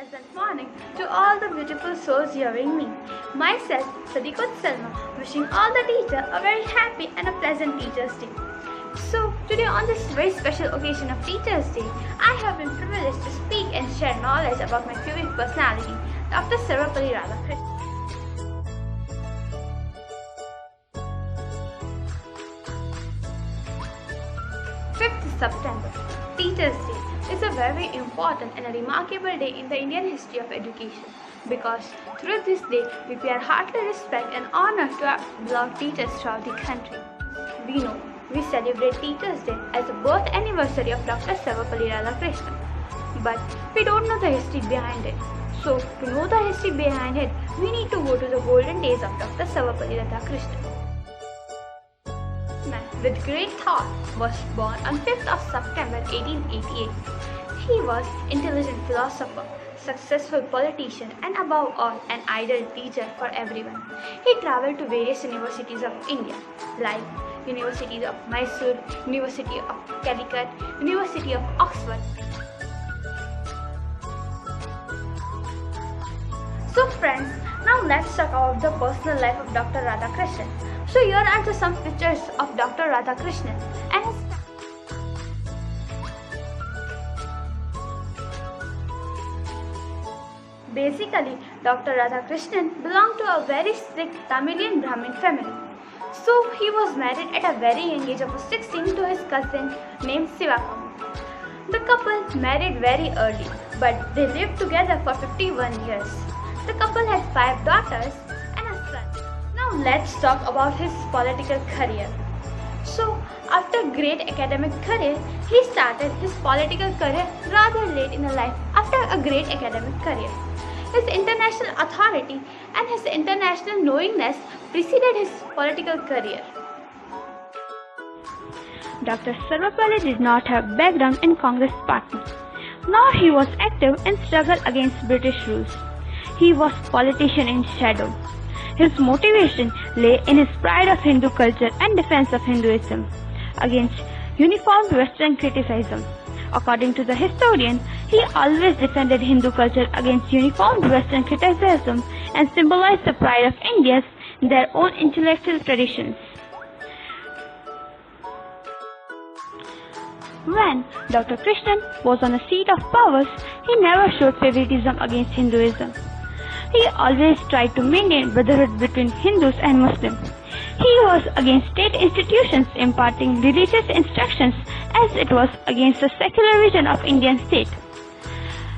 pleasant morning to all the beautiful souls hearing me. Myself, Sadikot Salma, wishing all the teachers a very happy and a pleasant Teachers' Day. So, today on this very special occasion of Teachers' Day, I have been privileged to speak and share knowledge about my favorite personality, Dr. Sarvepalli Radhakrishnan. 5th September, Teachers' Day, is a very important and a remarkable day in the Indian history of education because through this day we pay our hearty respect and honor to our beloved teachers throughout the country. We celebrate Teachers' Day as the birth anniversary of Dr. Sarvepalli Radhakrishnan, but we don't know the history behind it. So, to know the history behind it, we need to go to the golden days of Dr. Sarvepalli Radhakrishnan. Man with great thought was born on 5th of September 1888. He was intelligent philosopher, successful politician and above all an ideal teacher for everyone. He travelled to various universities of India like University of Mysore, University of Calicut, University of Oxford. So friends, now let's talk about the personal life of Dr. Radhakrishnan. So here are some pictures of Dr. Radhakrishnan and his Basically, Dr. Radhakrishnan belonged to a very strict Tamilian Brahmin family. So he was married at a very young age of 16 to his cousin named Sivakam. The couple married very early, but they lived together for 51 years. The couple had 5 daughters and a son. Now let's talk about his political career. So after great academic career, he started his political career rather late in life after a great academic career. His international authority and his international knowingness preceded his political career. Dr. Sarvepalli did not have background in Congress party, nor he was active in struggle against British rules. He was politician in shadow. His motivation lay in his pride of Hindu culture and defense of Hinduism against uniform Western criticism. According to the historian, he always defended Hindu culture against uniformed Western criticism and symbolized the pride of Indians in their own intellectual traditions. When Dr. Krishnan was on a seat of powers, he never showed favoritism against Hinduism. He always tried to maintain brotherhood between Hindus and Muslims. He was against state institutions imparting religious instructions as it was against the secular vision of Indian state.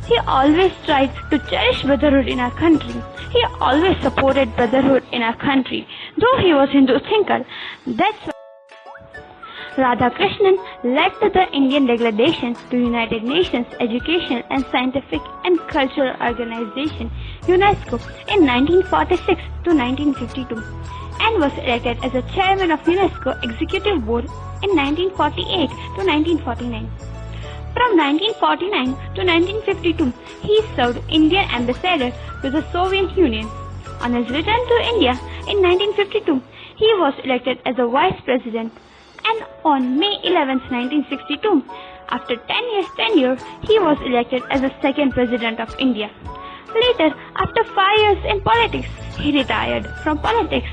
He always tried to cherish brotherhood in our country. He always supported brotherhood in our country, though he was Hindu thinker. That's why Radhakrishnan led the Indian delegation to United Nations Education and Scientific and Cultural Organization UNESCO in 1946 to 1952 and was elected as a chairman of UNESCO Executive Board in 1948 to 1949. From 1949 to 1952, he served Indian ambassador to the Soviet Union. On his return to India in 1952, he was elected as a vice president, and on May 11, 1962, after 10 years tenure, he was elected as the second president of India. Later, after 5 years in politics, he retired from politics.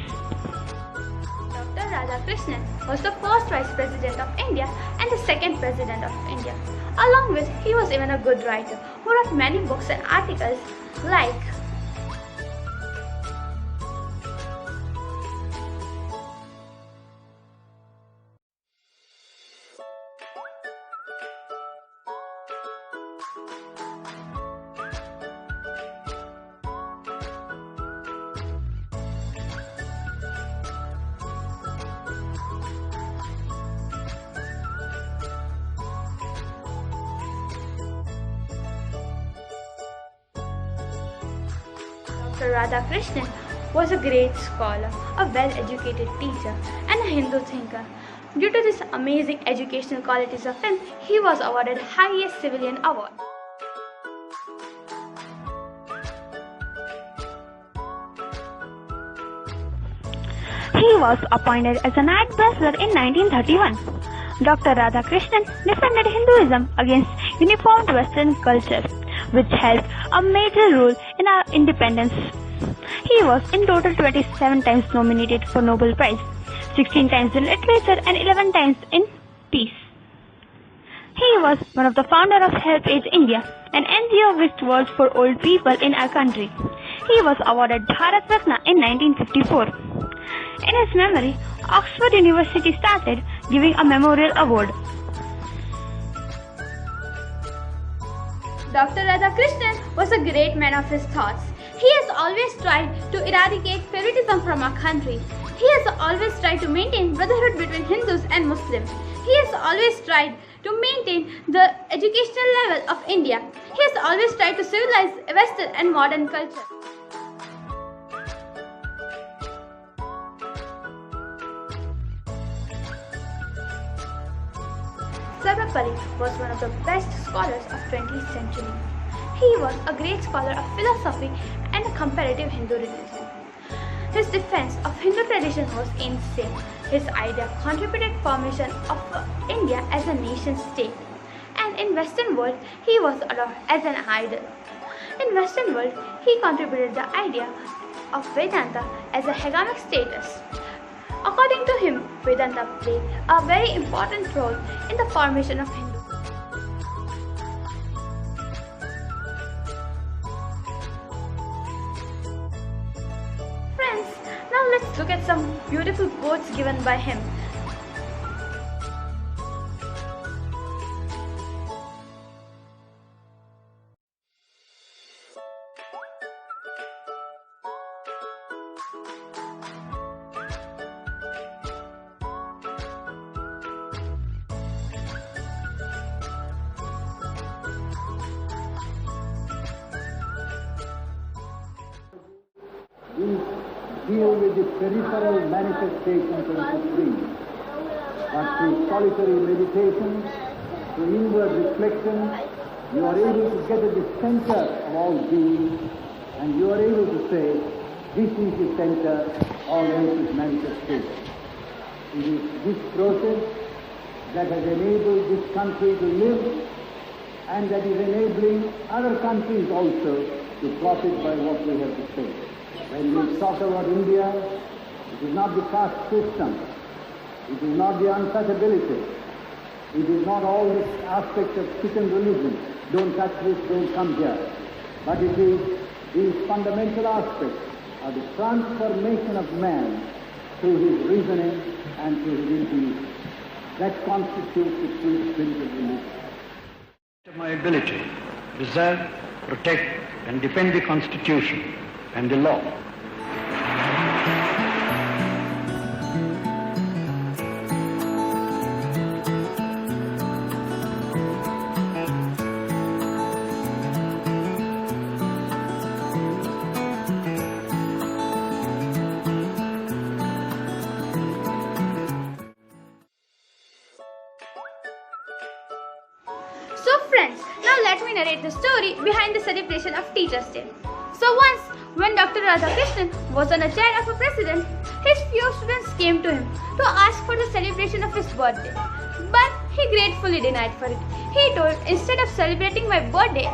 Dr. Radhakrishnan was the first Vice President of India and the second President of India. Along with, he was even a good writer who wrote many books and articles like Dr. Radhakrishnan was a great scholar, a well-educated teacher, and a Hindu thinker. Due to these amazing educational qualities of him, he was awarded highest civilian award. He was appointed as a Knight Bachelor in 1931. Dr. Radhakrishnan defended Hinduism against uniformed Western culture. which held a major role in our independence. He was in total 27 times nominated for Nobel Prize, 16 times in literature and 11 times in peace. He was one of the founders of Help Age India, an NGO which works for old people in our country. He was awarded Bharat Ratna in 1954. In his memory, Oxford University started giving a memorial award. Dr. Radhakrishnan was a great man of his thoughts. He has always tried to eradicate favoritism from our country. He has always tried to maintain brotherhood between Hindus and Muslims. He has always tried to maintain the educational level of India. He has always tried to civilize Western and modern culture. Sarvepalli was one of the best scholars of 20th century. He was a great scholar of philosophy and a comparative Hindu religion. His defense of Hindu tradition was insane. His idea contributed formation of India as a nation state. And in Western world, he was adored as an idol. In Western world, he contributed the idea of Vedanta as a hegemonic status. According to him, Vedanta played a very important role in the formation of Hindu. Friends, now let's look at some beautiful quotes given by him. These deal with the peripheral manifestations of the dream, but through solitary meditation, through inward reflection, you are able to get at the center of all being, and you are able to say, this is the center, all else is manifestation. It is this process that has enabled this country to live, and that is enabling other countries also to profit by what we have to say. When we talk about India, it is not the caste system, it is not the untouchability, it is not all this aspect of chicken religion, don't touch this, don't come here, but it is these fundamental aspects of the transformation of man through his reasoning and through his intuition. That constitutes the true spirit of religion. My ability to preserve, protect and defend the Constitution and the law. So friends, now let me narrate the story behind the celebration of Teachers' Day. So once, when Dr. Radhakrishnan was on a chair of a president, his few students came to him to ask for the celebration of his birthday. But he gratefully denied for it. He told, instead of celebrating my birthday,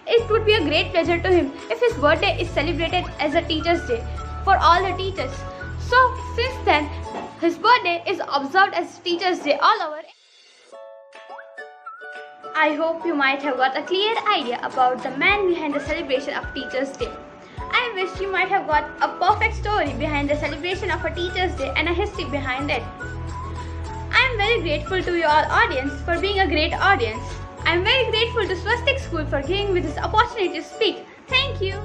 it would be a great pleasure to him if his birthday is celebrated as a Teachers' Day for all the teachers. So since then, his birthday is observed as Teachers' Day all over. I hope you might have got a clear idea about the man behind the celebration of Teachers' Day. I wish you might have got a perfect story behind the celebration of a Teachers' Day and a history behind it. I am very grateful to your audience for being a great audience. I am very grateful to Swastik School for giving me this opportunity to speak. Thank you.